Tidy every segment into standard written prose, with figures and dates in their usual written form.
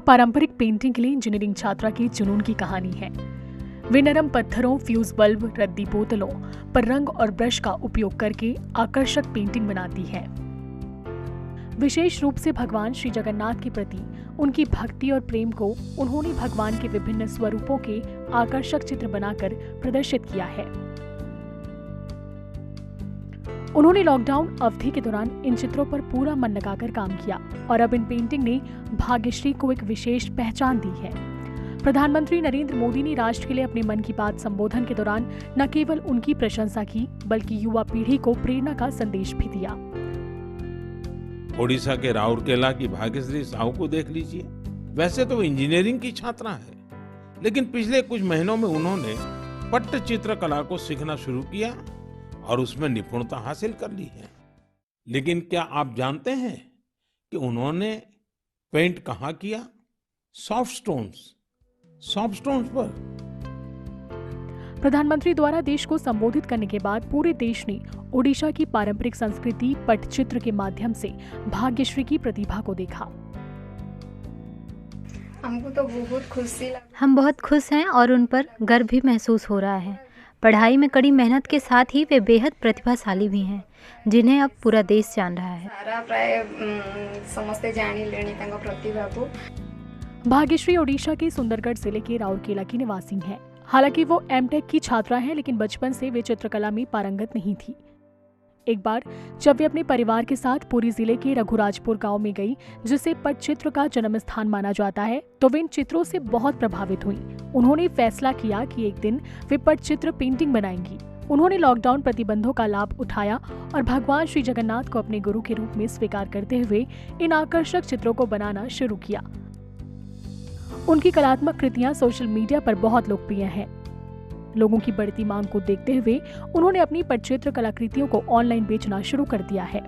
पारंपरिक पेंटिंग के लिए इंजीनियरिंग छात्रा की जुनून की कहानी है। वे नरम पत्थरों, फ्यूज बल्ब, रद्दी बोतलों पर रंग और ब्रश का उपयोग करके आकर्षक पेंटिंग बनाती है। विशेष रूप से भगवान श्री जगन्नाथ के प्रति उनकी भक्ति और प्रेम को उन्होंने भगवान के विभिन्न स्वरूपों के आकर्षक चित्र बनाकर प्रदर्शित किया है। उन्होंने लॉकडाउन अवधि के दौरान इन चित्रों पर पूरा मन लगाकर काम किया और अब इन पेंटिंग ने भाग्यश्री को एक विशेष पहचान दी है। प्रधानमंत्री नरेंद्र मोदी ने राष्ट्र के लिए अपने मन की बात संबोधन के दौरान न केवल उनकी प्रशंसा की, बल्कि युवा पीढ़ी को प्रेरणा का संदेश भी दिया। ओडिशा के राउरकेला की भाग्यश्री साहू को देख लीजिए। वैसे तो इंजीनियरिंग की छात्रा है, लेकिन पिछले कुछ महीनों में उन्होंने पट्टचित्र कला को सीखना शुरू किया और उसमें निपुणता हासिल कर ली है। लेकिन क्या आप जानते हैं कि उन्होंने पेंट कहाँ किया? सॉफ्ट स्टोन्स पर। प्रधानमंत्री द्वारा देश को संबोधित करने के बाद पूरे देश ने ओडिशा की पारंपरिक संस्कृति पट्टचित्र के माध्यम से भाग्यश्री की प्रतिभा को देखा। हमको तो बहुत खुशी लगा। हम बहुत खुश हैं और उन पर गर्व भी महसूस हो रहा है। पढ़ाई में कड़ी मेहनत के साथ ही वे बेहद प्रतिभाशाली भी हैं, जिन्हें अब पूरा देश जान रहा है। सारा प्राय समस्ते जानी लेनी तंग प्रतिभा को। भाग्यश्री ओडिशा के सुंदरगढ़ जिले के राउरकेला की निवासी हैं। हालांकि वो एमटेक की छात्रा हैं, लेकिन बचपन से वे चित्रकला में पारंगत नहीं थी। एक बार जब वे अपने परिवार के साथ पुरी जिले के रघुराजपुर गांव में गई, जिसे पट्टचित्र का जन्म स्थान माना जाता है, तो वे इन चित्रों से बहुत प्रभावित हुई। उन्होंने फैसला किया कि एक दिन वे पट्टचित्र पेंटिंग बनाएंगी। उन्होंने लॉकडाउन प्रतिबंधों का लाभ उठाया और भगवान श्री जगन्नाथ को अपने गुरु के रूप में स्वीकार करते हुए इन आकर्षक चित्रों को बनाना शुरू किया। उनकी कलात्मक कृतियां सोशल मीडिया पर बहुत लोकप्रिय हैं। लोगों की बढ़ती मांग को देखते हुए उन्होंने अपनी पट्टचित्र कलाकृतियों को ऑनलाइन बेचना शुरू कर दिया है।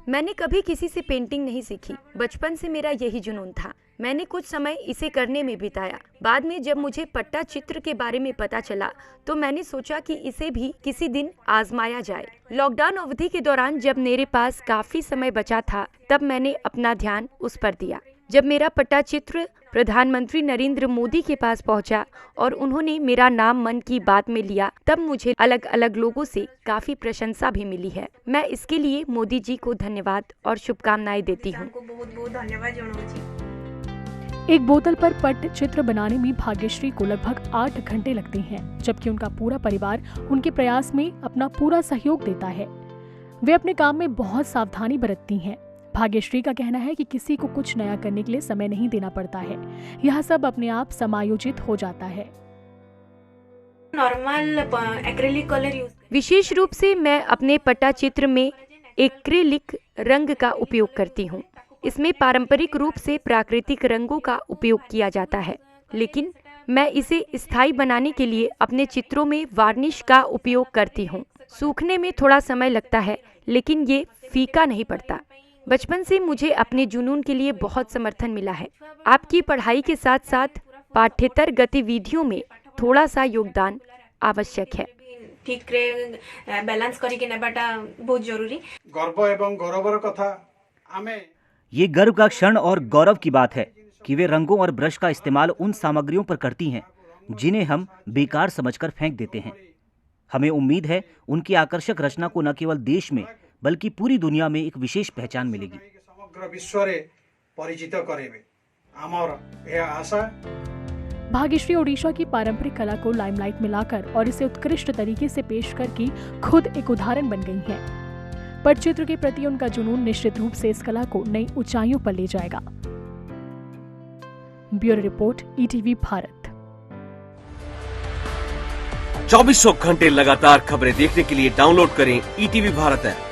मैंने कभी किसी से पेंटिंग नहीं सीखी। बचपन से मेरा यही जुनून था। मैंने कुछ समय इसे करने में बिताया। बाद में जब मुझे पट्टचित्र के बारे में पता चला तो मैंने सोचा कि इसे भी किसी दिन आजमाया जाए। लॉकडाउन अवधि के दौरान जब मेरे पास काफी समय बचा था, तब मैंने अपना ध्यान उस पर दिया। जब मेरा पट्टचित्र प्रधानमंत्री नरेंद्र मोदी के पास पहुंचा और उन्होंने मेरा नाम मन की बात में लिया, तब मुझे अलग अलग लोगों से काफी प्रशंसा भी मिली है। मैं इसके लिए मोदी जी को धन्यवाद और शुभकामनाएं देती हूँ। एक बोतल पर पट्टचित्र बनाने में भाग्यश्री को लगभग 8 घंटे लगते हैं, जबकि उनका पूरा परिवार उनके प्रयास में अपना पूरा सहयोग देता है। वे अपने काम में बहुत सावधानी बरतती हैं। भाग्यश्री का कहना है कि किसी को कुछ नया करने के लिए समय नहीं देना पड़ता है। यह सब अपने आप समायोजित हो जाता है। Normal acrylic colour use. विशेष रूप से मैं अपने पट्टचित्र में एक्रिलिक रंग का उपयोग करती हूँ। इसमें पारंपरिक रूप से प्राकृतिक रंगों का उपयोग किया जाता है, लेकिन मैं इसे स्थायी बनाने के लिए अपने चित्रों में वार्निश का उपयोग करती हूँ। सूखने में थोड़ा समय लगता है, लेकिन ये फीका नहीं पड़ता। बचपन से मुझे अपने जुनून के लिए बहुत समर्थन मिला है। आपकी पढ़ाई के साथ साथ पाठ्येतर गतिविधियों में थोड़ा सा योगदान आवश्यक है। ठीक रे बैलेंस करके नेबाटा बहुत जरूरी। गर्व एवं गौरवर कथा हमें ये गर्व का क्षण और गौरव की बात है कि वे रंगों और ब्रश का इस्तेमाल उन सामग्रियों पर करती हैं जिन्हें हम बेकार समझकर फेंक देते हैं। हमें उम्मीद है उनकी आकर्षक रचना को न केवल देश में बल्कि पूरी दुनिया में एक विशेष पहचान मिलेगी। समग्र विश्व रे परिचित करेबे आमर यह आशा। भाग्यश्री ओडिशा की पारंपरिक कला को लाइमलाइट में लाकर और इसे उत्कृष्ट तरीके से पेश करके खुद एक उदाहरण बन गई हैं। पट्टचित्र के प्रति उनका जुनून निश्चित रूप से इस कला को नई ऊंचाइयों पर ले जाएगा। Bureau report, ETV Bharat. 24 घंटे लगातार खबरें देखने के लिए डाउनलोड करें ईटीवी भारत ऐप।